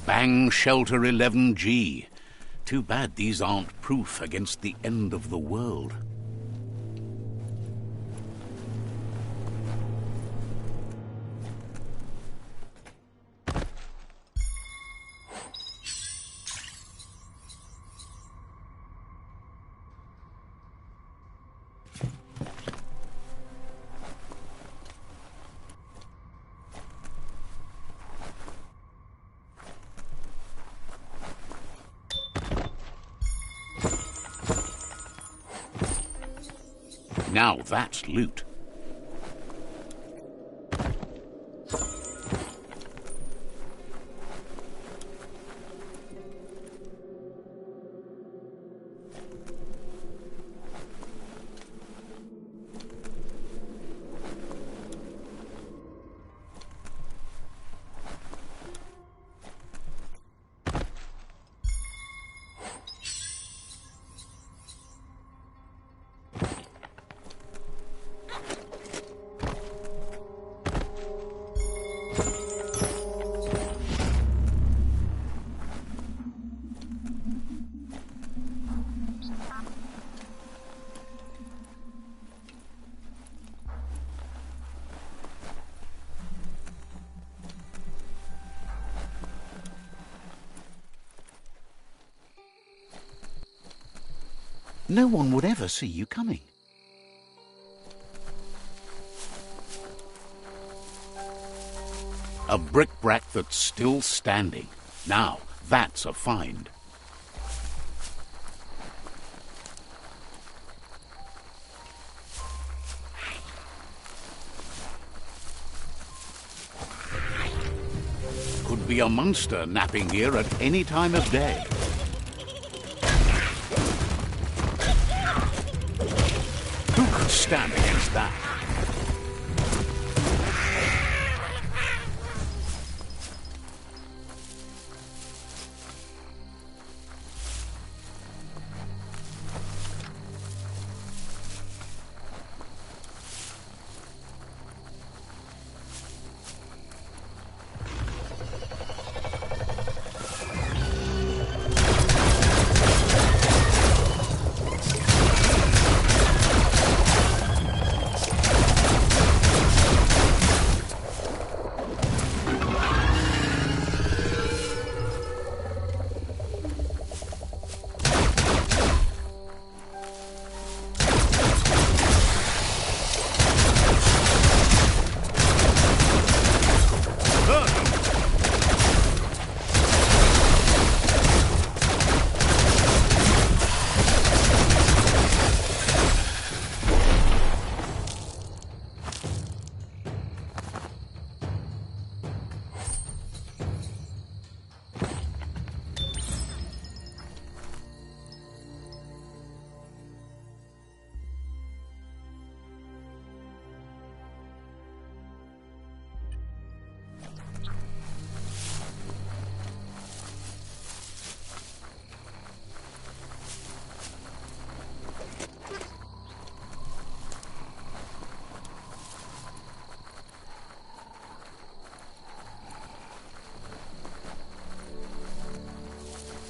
Bang Shelter 11G. Too bad these aren't proof against the end of the world. Now that's loot. No one would ever see you coming. A brick-brack that's still standing. Now, that's a find. Could be a monster napping here at any time of day. Who could stand against that?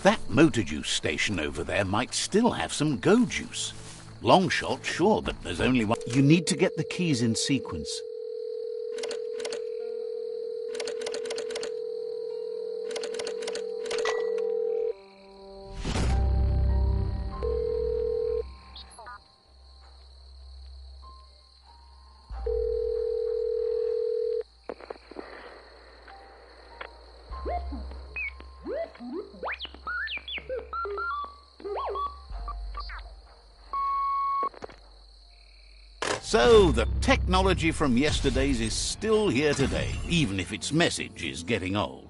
That motor juice station over there might still have some go juice. Long shot, sure, but there's only one. You need to get the keys in sequence. So, the technology from yesterday's is still here today, even if its message is getting old.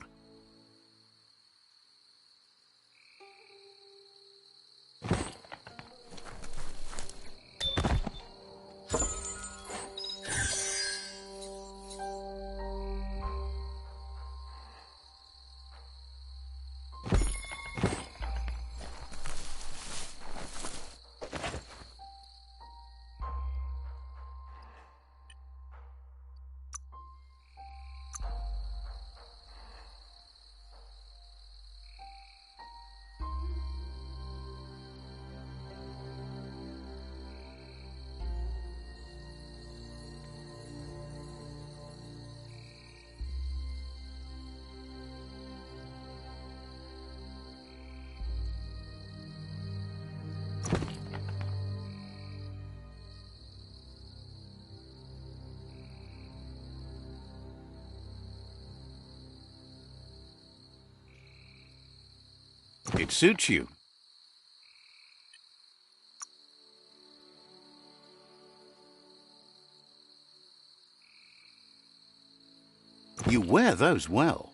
It suits you. You wear those well.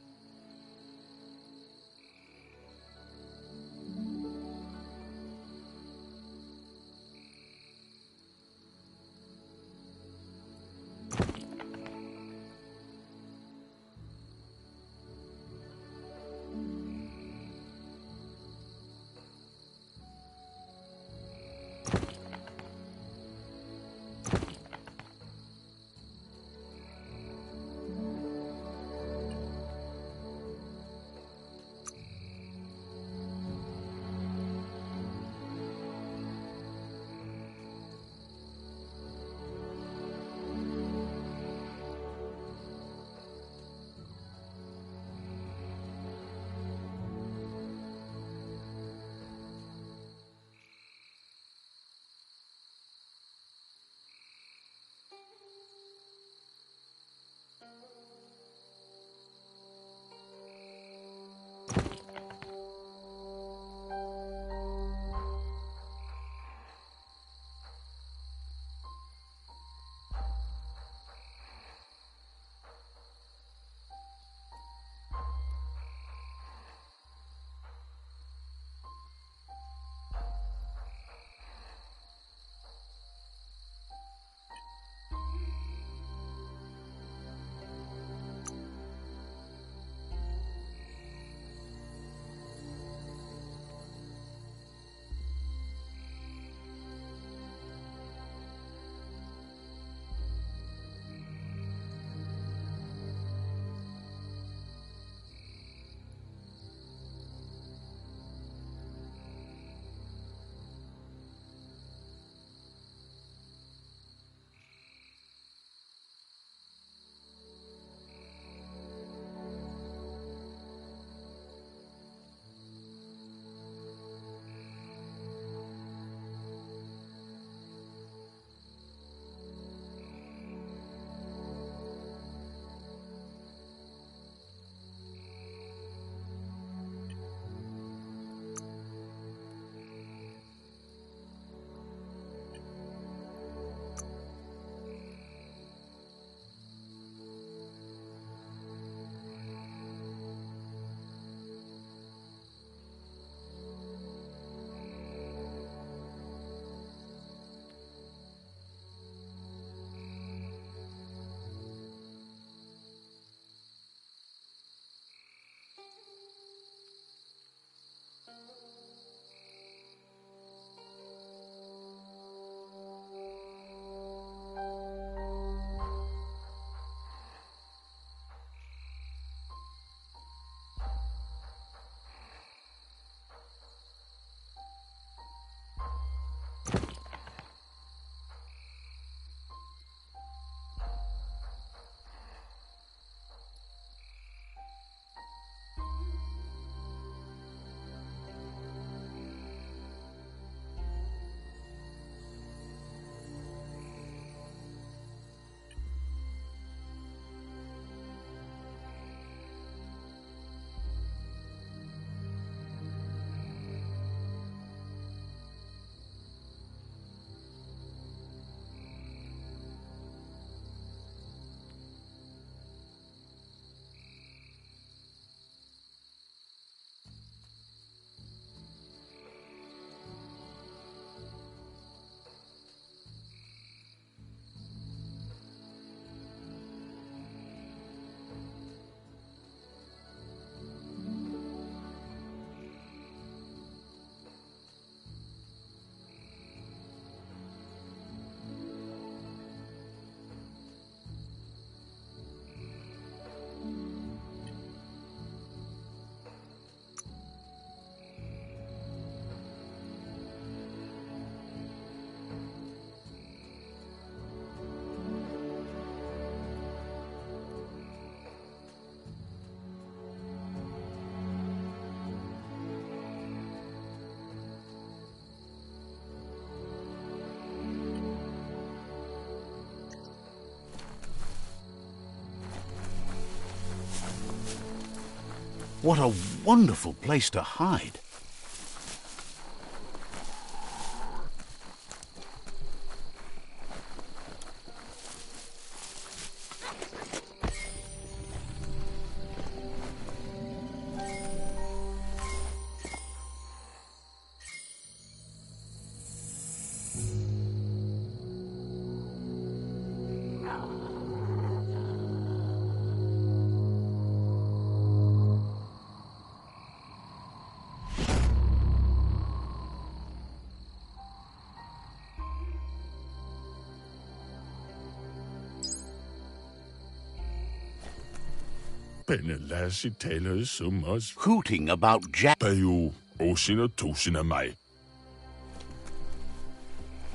What a wonderful place to hide. Pennelassi taler som os. hooting about Jack. Bayo, osin og tusind af mig.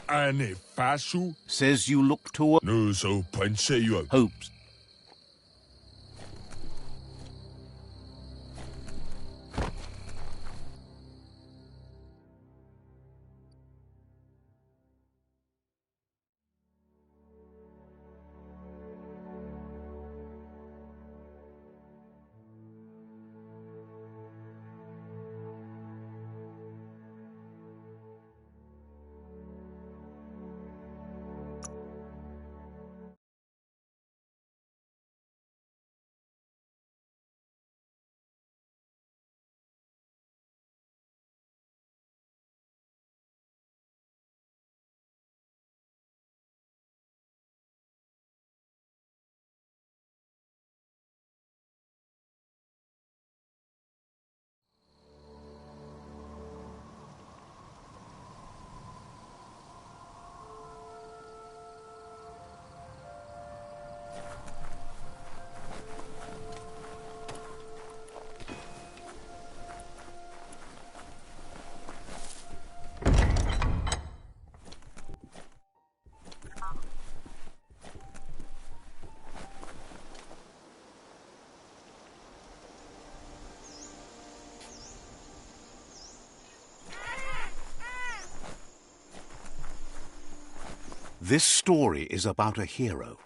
Anne Fasu, Says you look toward noget så prinsejo. hopes. This story is about a hero.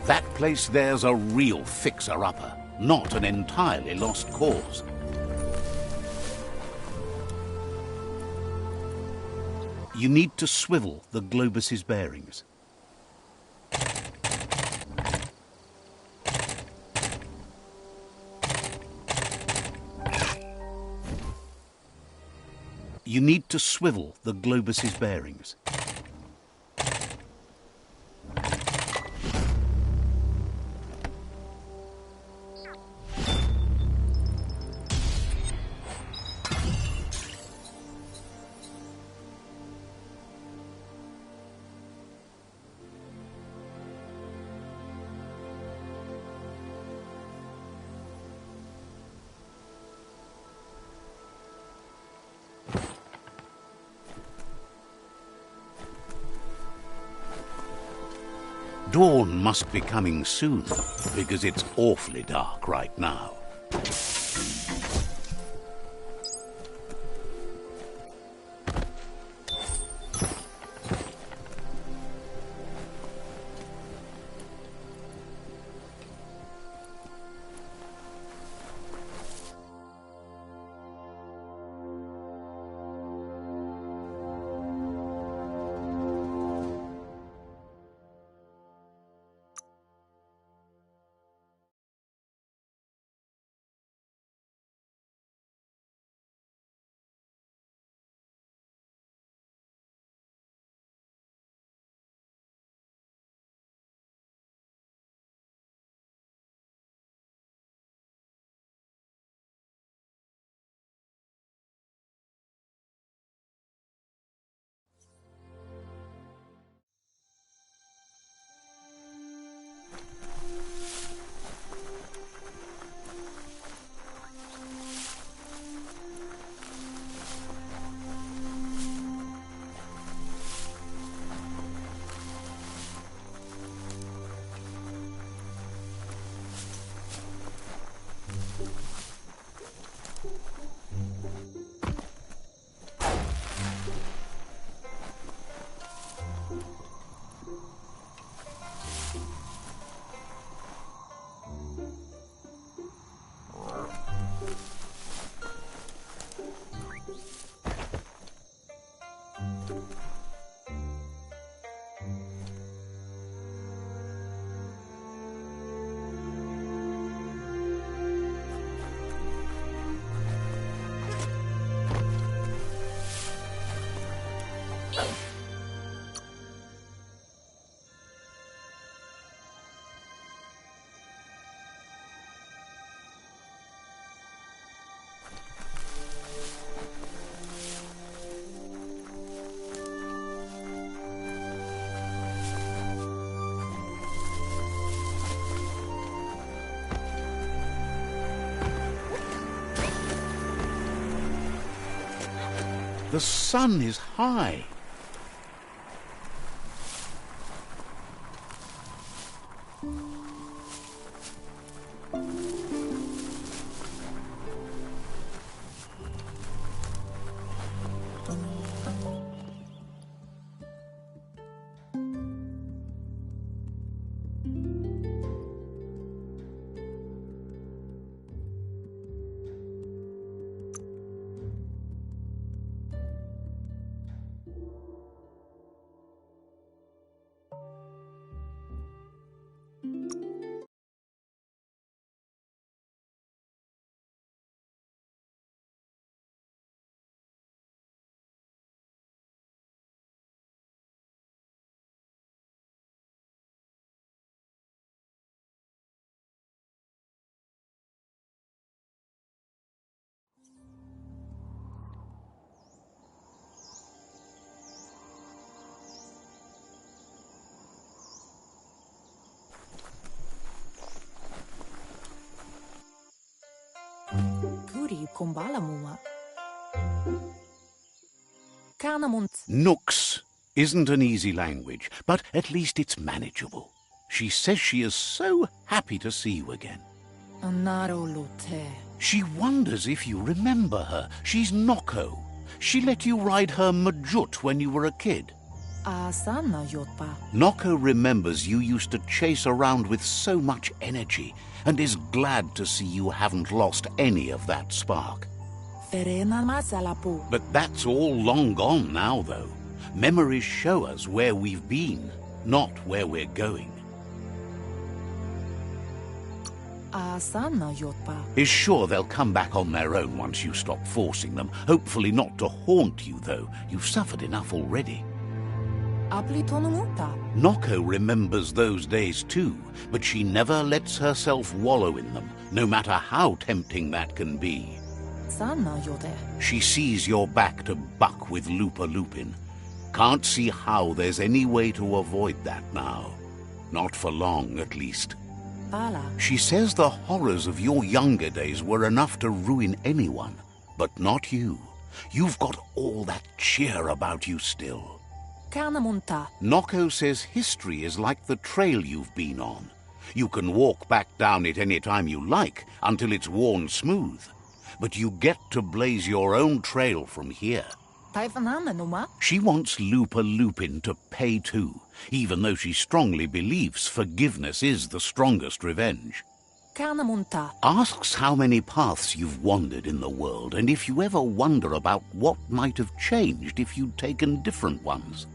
That place there's a real fixer-upper, not an entirely lost cause. You need to swivel the globus's bearings. You need to swivel the globus's bearings. Dawn must be coming soon, because it's awfully dark right now. The sun is high. Nooks isn't an easy language, but at least it's manageable. She says she is so happy to see you again. She wonders if you remember her. She's Noko. She let you ride her Majut when you were a kid. Noko remembers you used to chase around with so much energy and is glad to see you haven't lost any of that spark. But that's all long gone now, though. Memories show us where we've been, not where we're going. Is sure they'll come back on their own once you stop forcing them. Hopefully not to haunt you, though. You've suffered enough already. Noko remembers those days too, but she never lets herself wallow in them, no matter how tempting that can be. She sees you're back to buck with Lupa Lupin. Can't see how there's any way to avoid that now. Not for long, at least. She says the horrors of your younger days were enough to ruin anyone, but not you. You've got all that cheer about you still. Noko says history is like the trail you've been on. You can walk back down it any time you like, until it's worn smooth. But you get to blaze your own trail from here. She wants Lupa Lupin to pay too, even though she strongly believes forgiveness is the strongest revenge. Asks how many paths you've wandered in the world, and if you ever wonder about what might have changed if you'd taken different ones.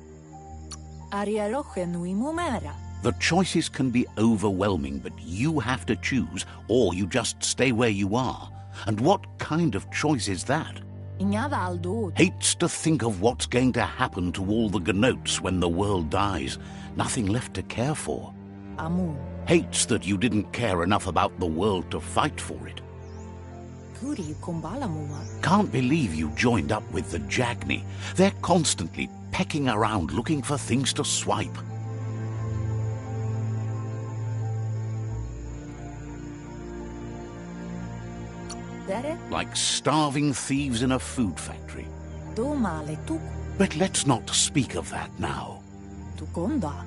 The choices can be overwhelming, but you have to choose, or you just stay where you are. And what kind of choice is that? Hates to think of what's going to happen to all the Gnotes when the world dies. Nothing left to care for. Hates that you didn't care enough about the world to fight for it. Can't believe you joined up with the Jagni. They're constantly pecking around looking for things to swipe. Like starving thieves in a food factory. But let's not speak of that now.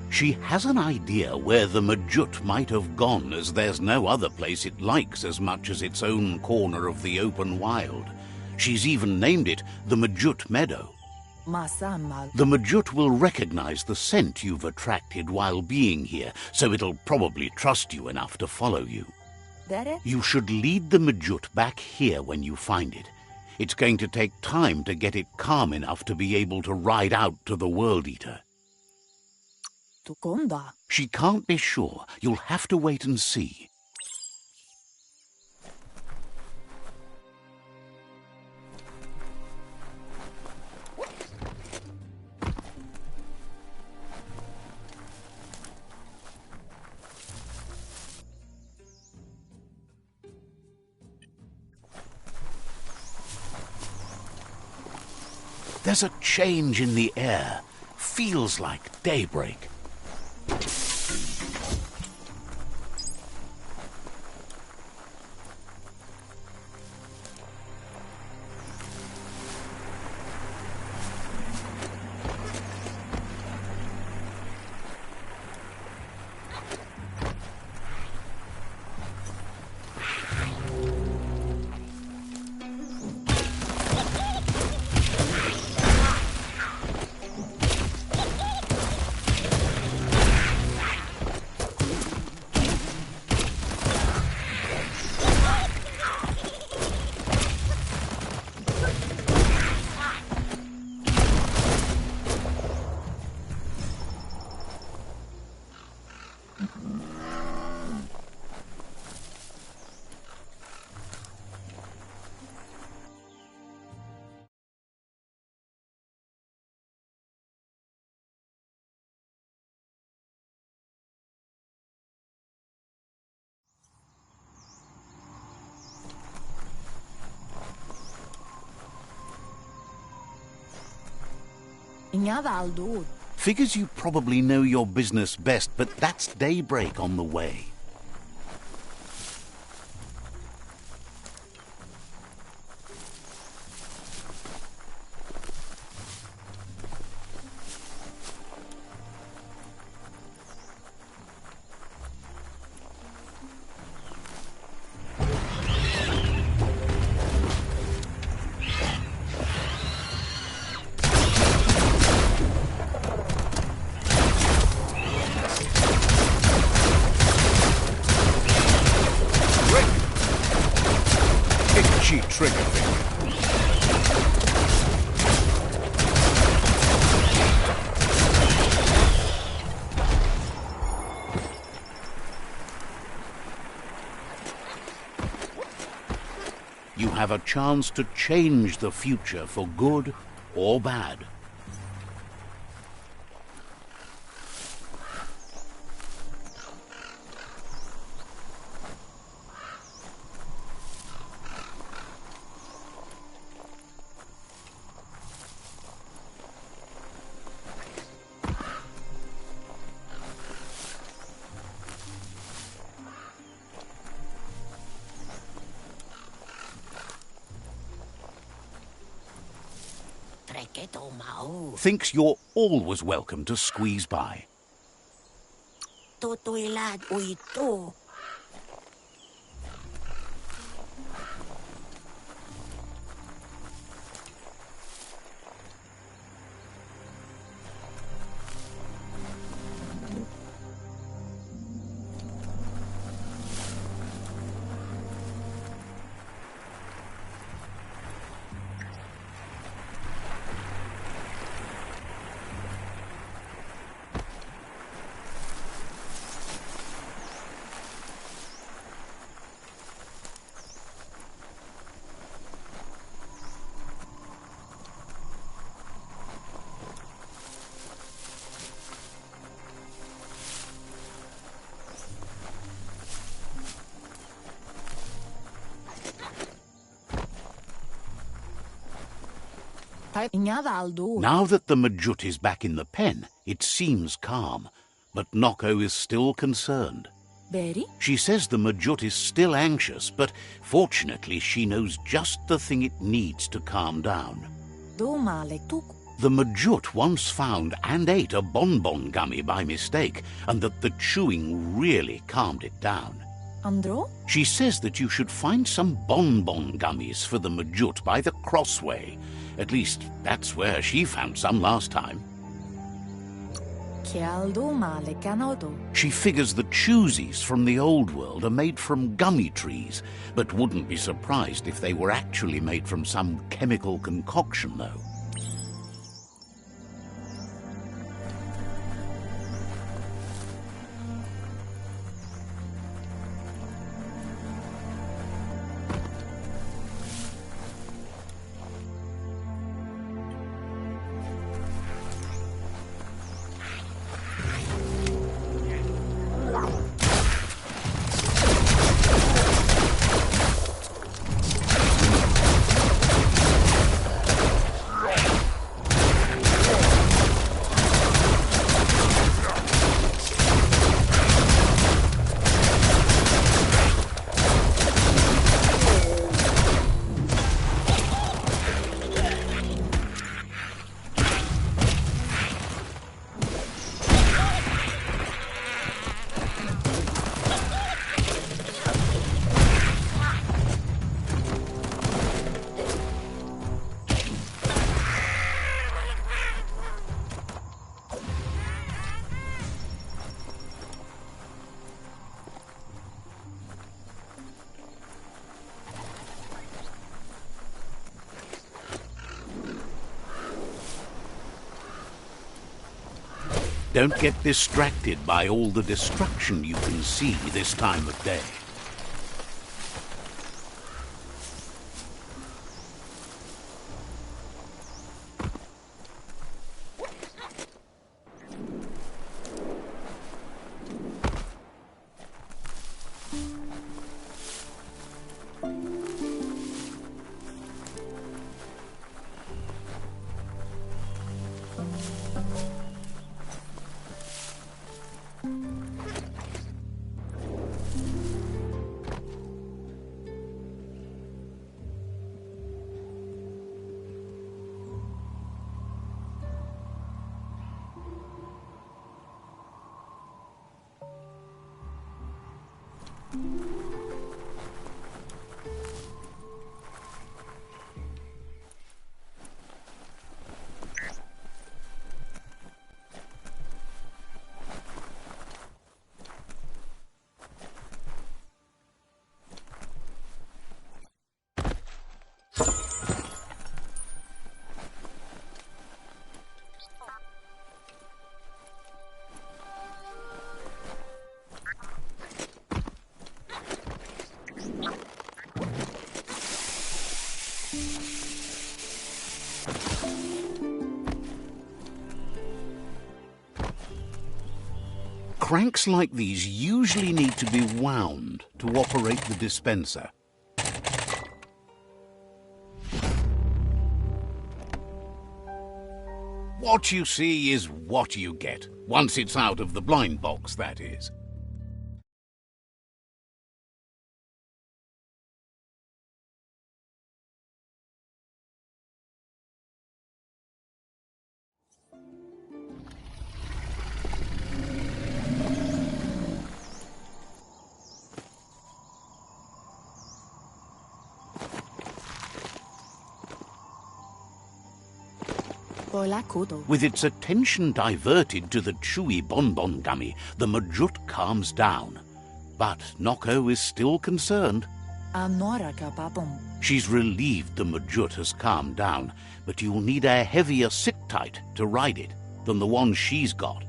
She has an idea where the Majut might have gone, as there's no other place it likes as much as its own corner of the open wild. She's even named it the Majut Meadow. The Majut will recognize the scent you've attracted while being here, so it'll probably trust you enough to follow you. You should lead the Majut back here when you find it. It's going to take time to get it calm enough to be able to ride out to the World Eater. She can't be sure. You'll have to wait and see. There's a change in the air. Feels like daybreak. Figures you probably know your business best, but that's daybreak on the way. Itchy trigger finger. You have a chance to change the future for good or bad. Thinks you're always welcome to squeeze by. Now that the Majut is back in the pen, it seems calm, but Noko is still concerned. She says the Majut is still anxious, but fortunately she knows just the thing it needs to calm down. The Majut once found and ate a bonbon gummy by mistake, and that the chewing really calmed it down. She says that you should find some bonbon gummies for the Majut by the crossway. At least, that's where she found some last time. She figures the choosies from the old world are made from gummy trees, but wouldn't be surprised if they were actually made from some chemical concoction, though. Don't get distracted by all the destruction you can see this time of day. Cranks like these usually need to be wound to operate the dispenser. What you see is what you get, once it's out of the blind box, that is. With its attention diverted to the chewy bonbon gummy, the Majut calms down. But Noko is still concerned. She's relieved the Majut has calmed down, but you'll need a heavier sit-tight to ride it than the one she's got.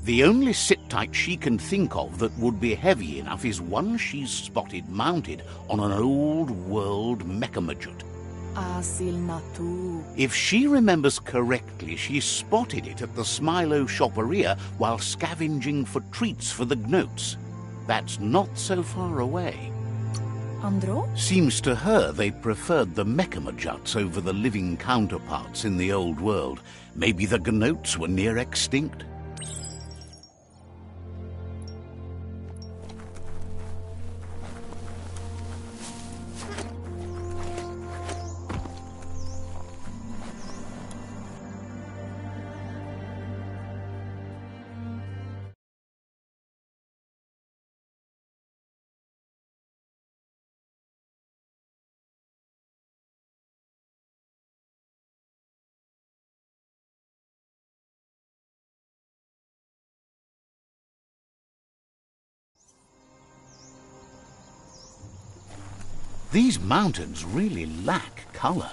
The only sit-tight she can think of that would be heavy enough is one she's spotted mounted on an old-world mecha Majut. If she remembers correctly, she spotted it at the Smilo Shopperia while scavenging for treats for the Gnotes. That's not so far away. Andro? Seems to her they preferred the Mechamajuts over the living counterparts in the old world. Maybe the Gnotes were near extinct. These mountains really lack color.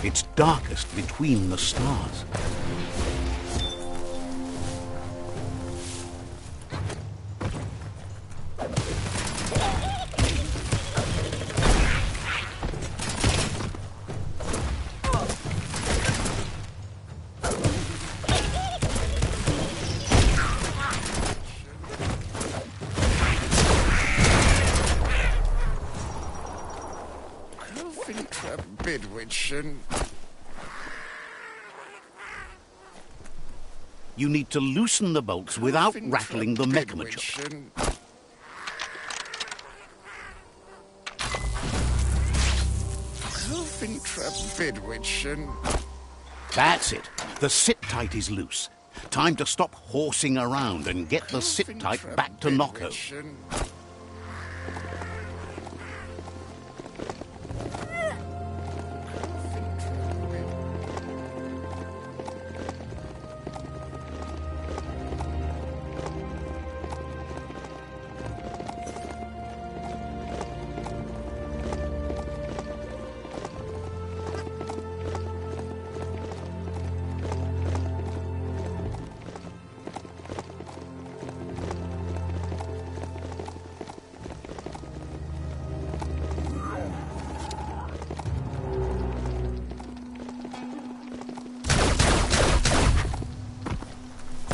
It's darkest between the stars. You need to loosen the bolts without rattling the Mechamajut. That's it. The sit-tight is loose. Time to stop horsing around and get the sit-tight back to Nocco.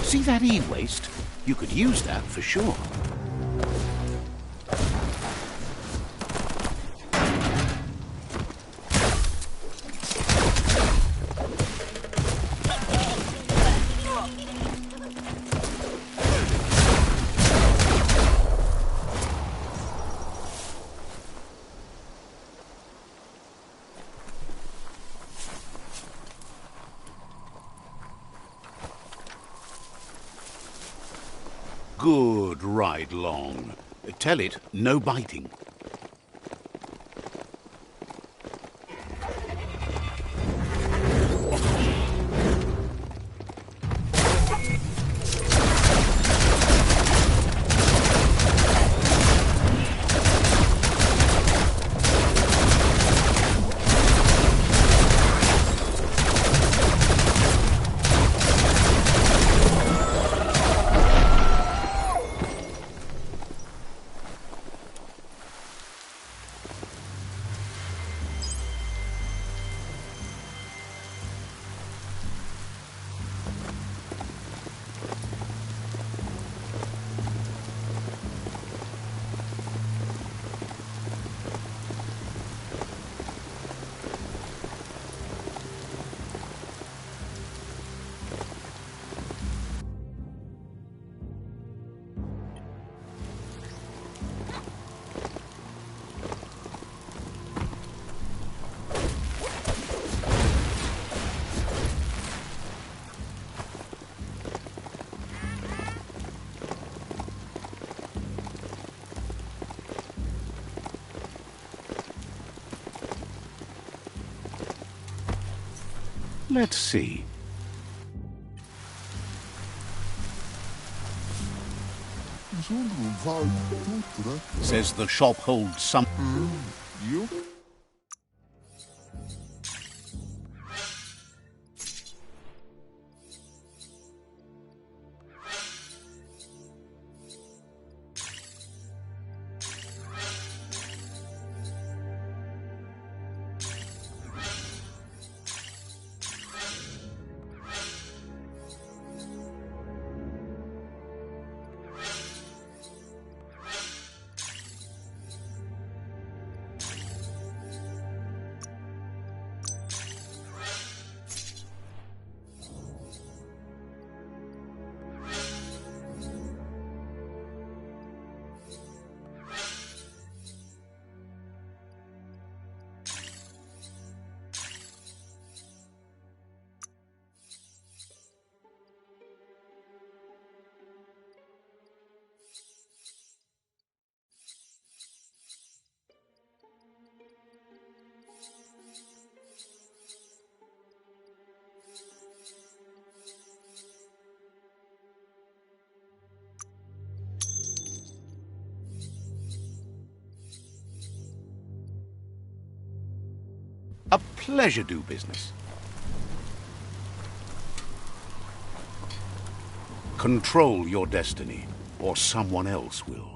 See that e-waste? You could use that for sure. Good ride long. Tell it, no biting. Let's see. Says the shop holds some... A pleasure do business. Control your destiny, or someone else will.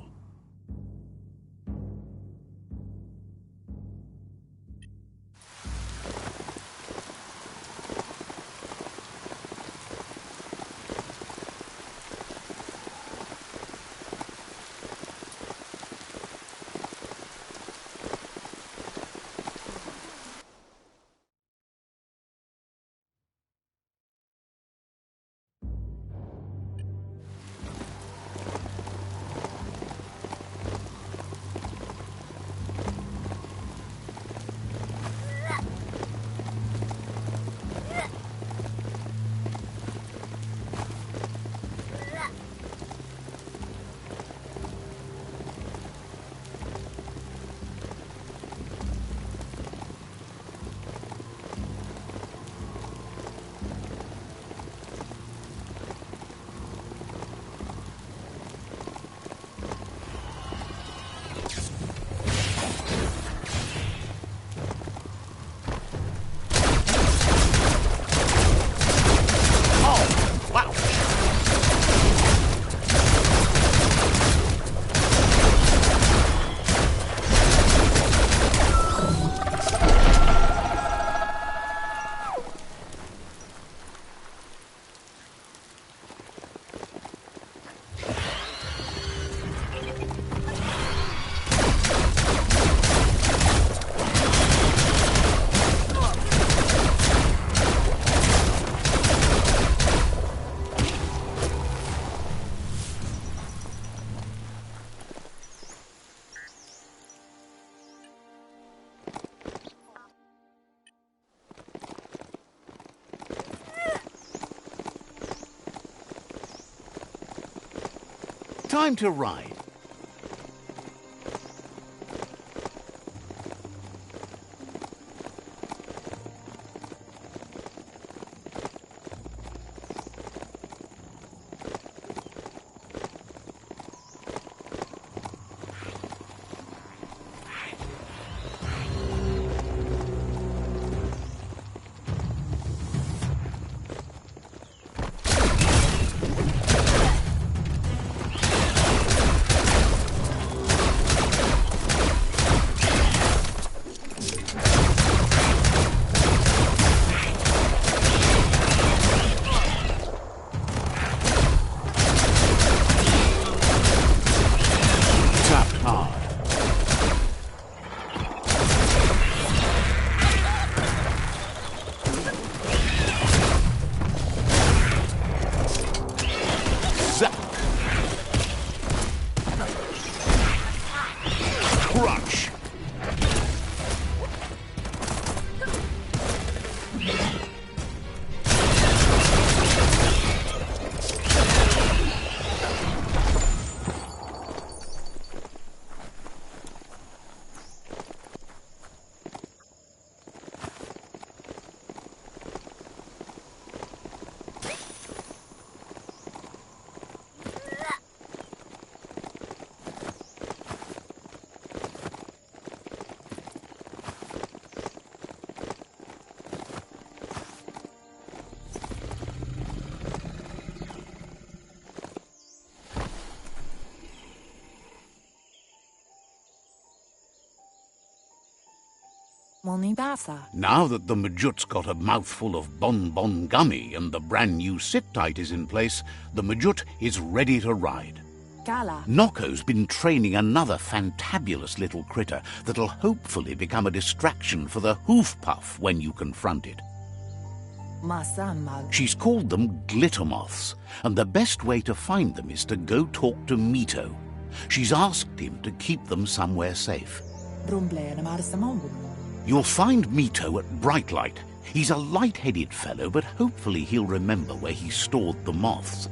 Time to ride. Now that the Majut's got a mouthful of bonbon gummy and the brand new sit-tight is in place, the Majut is ready to ride. Nokko's been training another fantabulous little critter that'll hopefully become a distraction for the hoof puff when you confront it. She's called them glitter moths, and the best way to find them is to go talk to Mito. She's asked him to keep them somewhere safe. You'll find Mito at Brightlight. He's a light-headed fellow, but hopefully he'll remember where he stored the moths.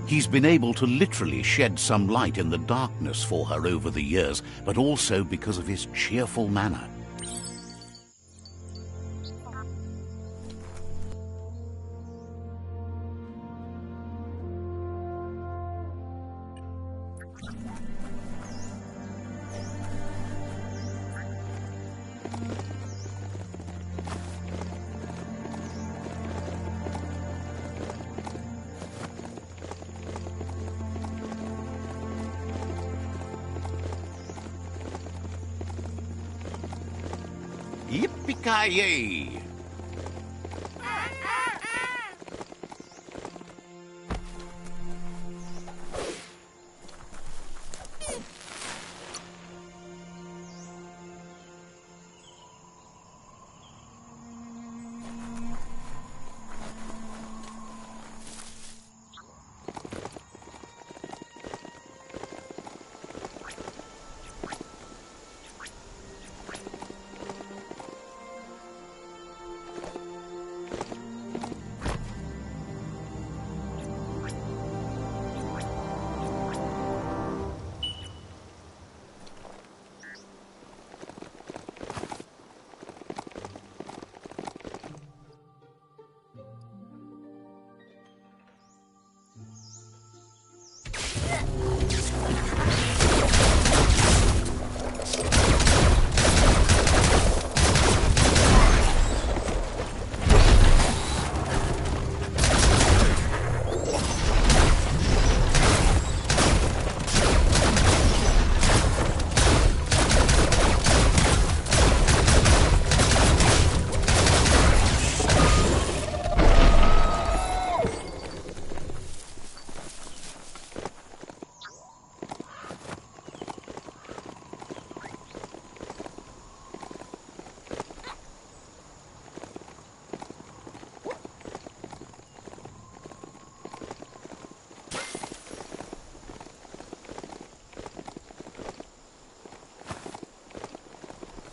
He's been able to literally shed some light in the darkness for her over the years, but also because of his cheerful manner. Yippee-ki-yay!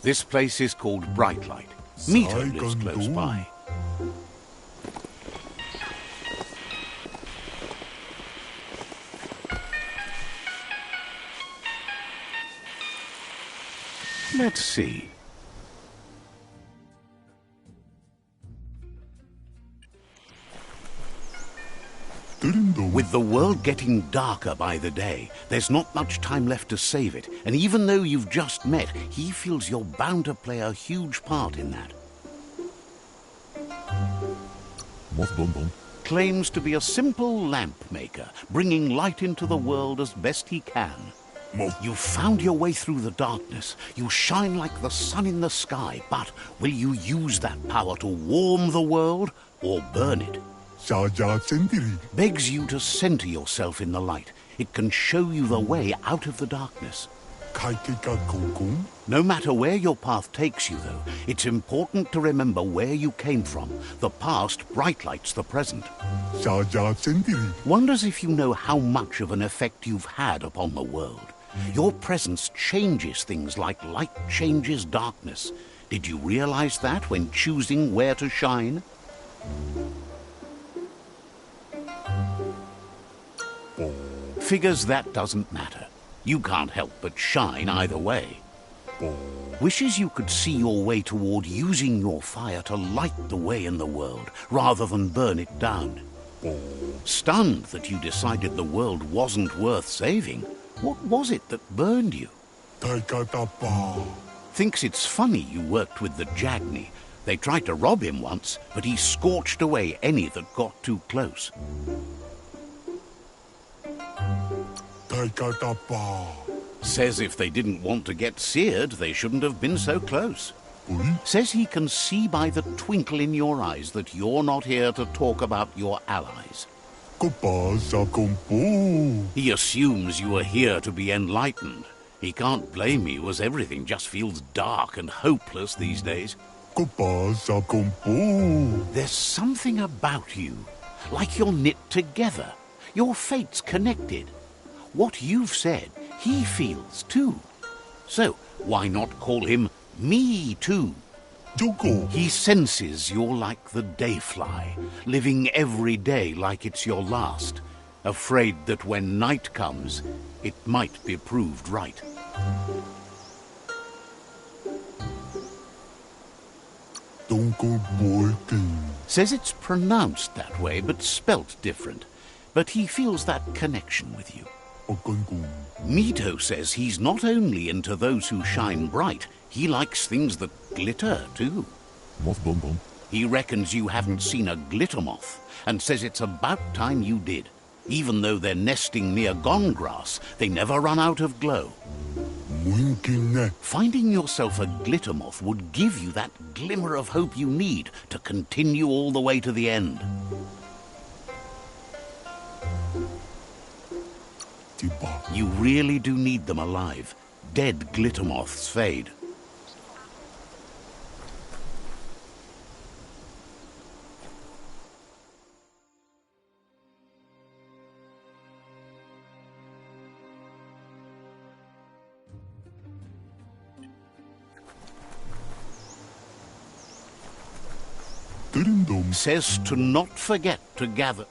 This place is called Brightlight. Mito lives close by. Let's see. With the world getting darker by the day, there's not much time left to save it. And even though you've just met, he feels you're bound to play a huge part in that. Claims to be a simple lamp maker, bringing light into the world as best he can. You've found your way through the darkness. You shine like the sun in the sky, but will you use that power to warm the world or burn it? Begs you to center yourself in the light. It can show you the way out of the darkness. No matter where your path takes you, though, it's important to remember where you came from. The past bright lights the present. Wonders if you know how much of an effect you've had upon the world. Your presence changes things like light changes darkness. Did you realize that when choosing where to shine? Figures that doesn't matter. You can't help but shine either way. Wishes you could see your way toward using your fire to light the way in the world, rather than burn it down. Stunned that you decided the world wasn't worth saving, what was it that burned you? Thinks it's funny you worked with the Jagni. They tried to rob him once, but he scorched away any that got too close. Says if they didn't want to get seared, they shouldn't have been so close. Says he can see by the twinkle in your eyes that you're not here to talk about your allies. He assumes you are here to be enlightened. He can't blame you, as everything just feels dark and hopeless these days. There's something about you, like you're knit together. Your fate's connected. What you've said, he feels too. So, why not call him Me Too? He senses you're like the dayfly, living every day like it's your last, afraid that when night comes, it might be proved right. Says it's pronounced that way, but spelt different. But he feels that connection with you. Mito says he's not only into those who shine bright, he likes things that glitter too. He reckons you haven't seen a glitter moth, and says it's about time you did. Even though they're nesting near gone grass, they never run out of glow. Finding yourself a glitter moth would give you that glimmer of hope you need to continue all the way to the end. You really do need them alive. Dead glitter moths fade. Says to not forget to gather.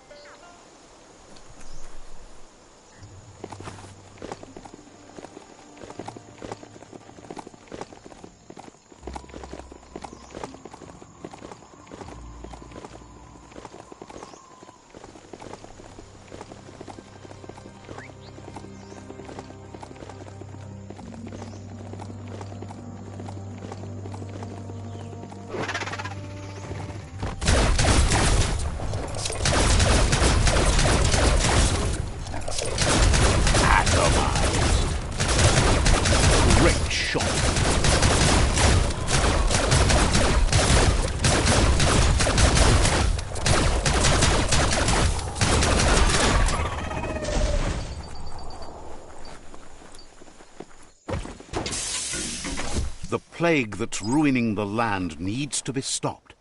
The plague that's ruining the land needs to be stopped.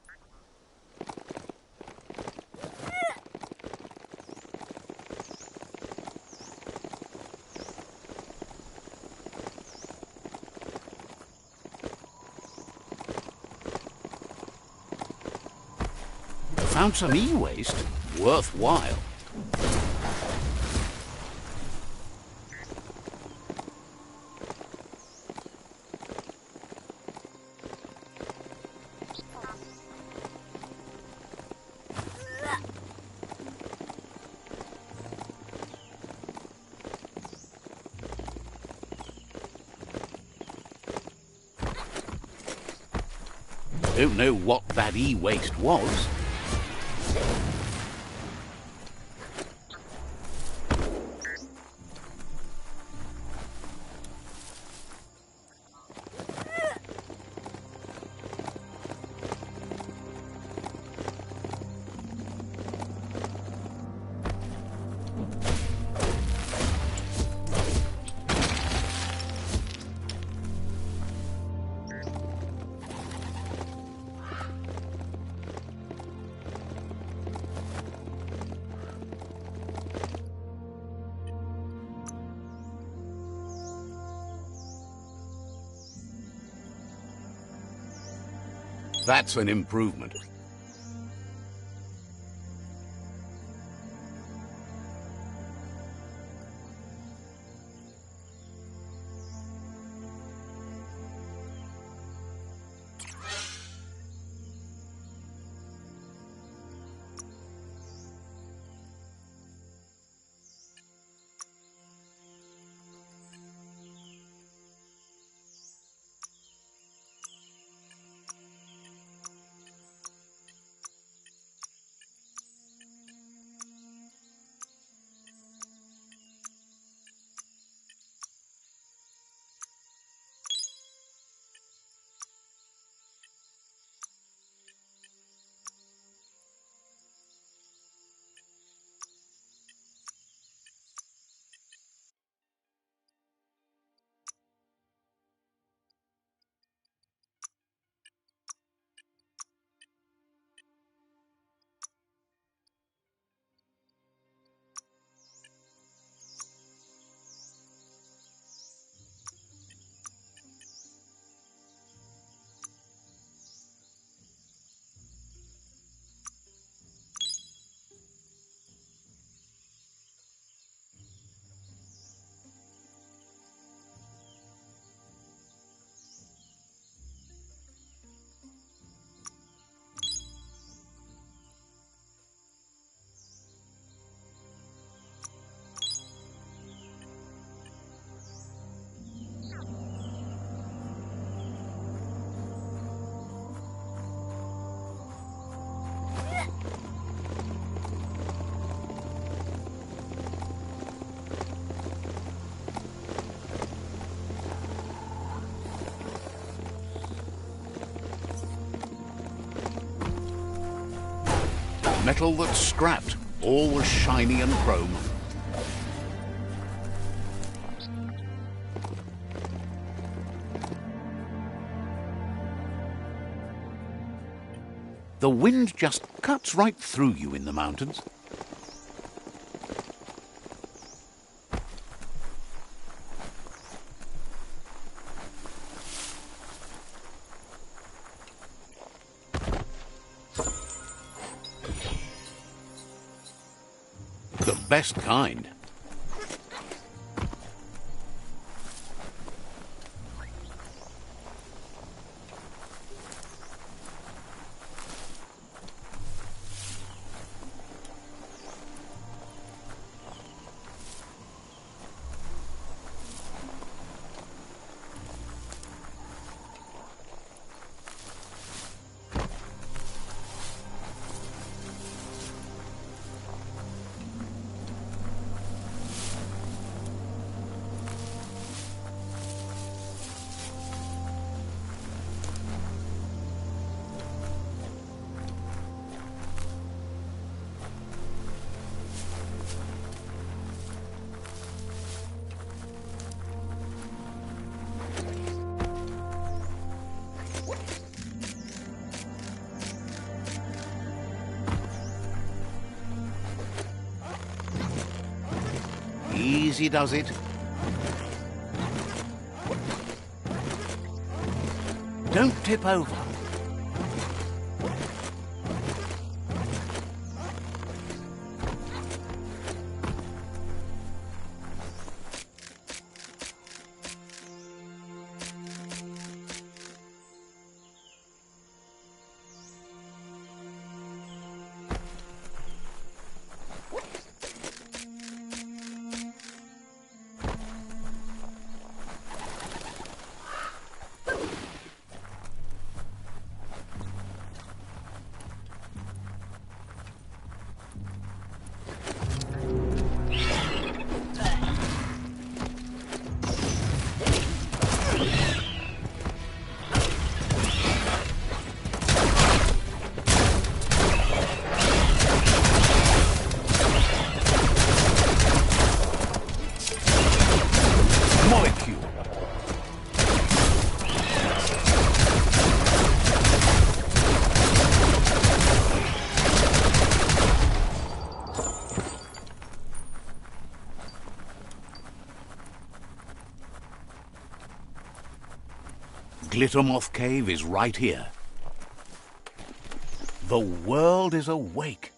Found some e-waste. Worthwhile. Don't know what that e-waste was. That's an improvement. Metal that's scrapped, all was shiny and chrome. The wind just cuts right through you in the mountains. The best kind. Easy does it. Don't tip over. Glittermoth Cave is right here. The world is awake.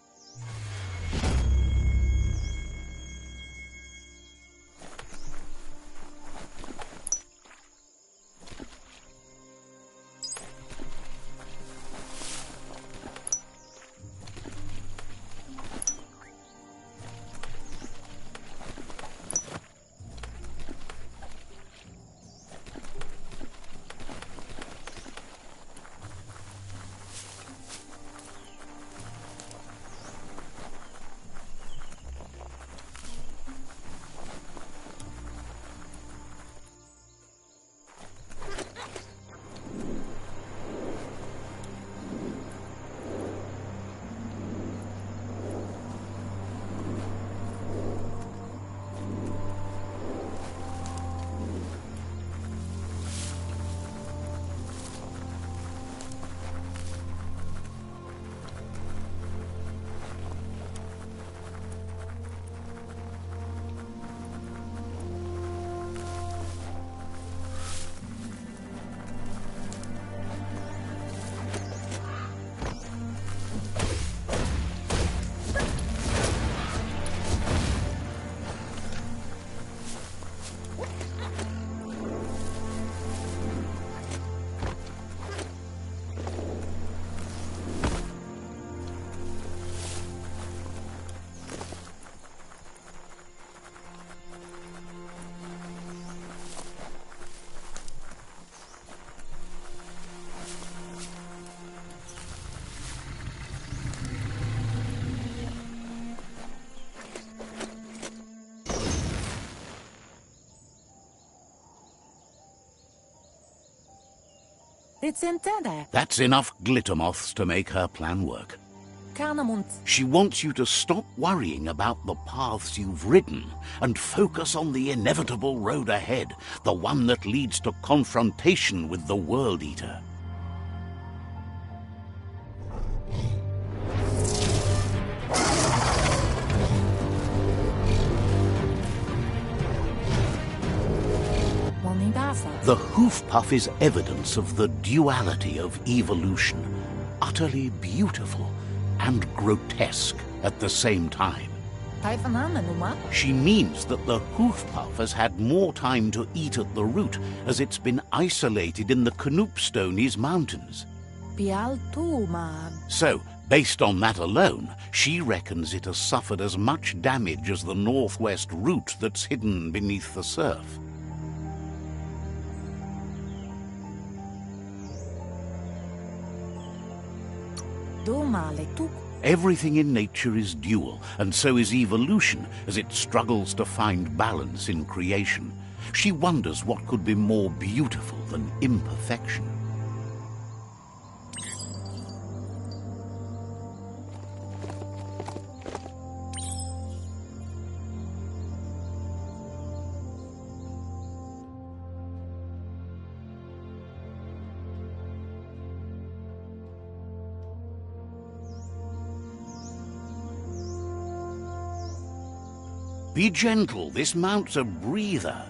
It's intended. That's enough glittermoths to make her plan work. She wants you to stop worrying about the paths you've ridden and focus on the inevitable road ahead, the one that leads to confrontation with the World Eater. The hoof puff is evidence of the duality of evolution, utterly beautiful and grotesque at the same time. She means that the hoof puff has had more time to eat at the root as it's been isolated in the Knoopstonies mountains. So, based on that alone, she reckons it has suffered as much damage as the northwest root that's hidden beneath the surf. Everything in nature is dual, and so is evolution as it struggles to find balance in creation. She wonders what could be more beautiful than imperfection. Be gentle, this mount's a breather.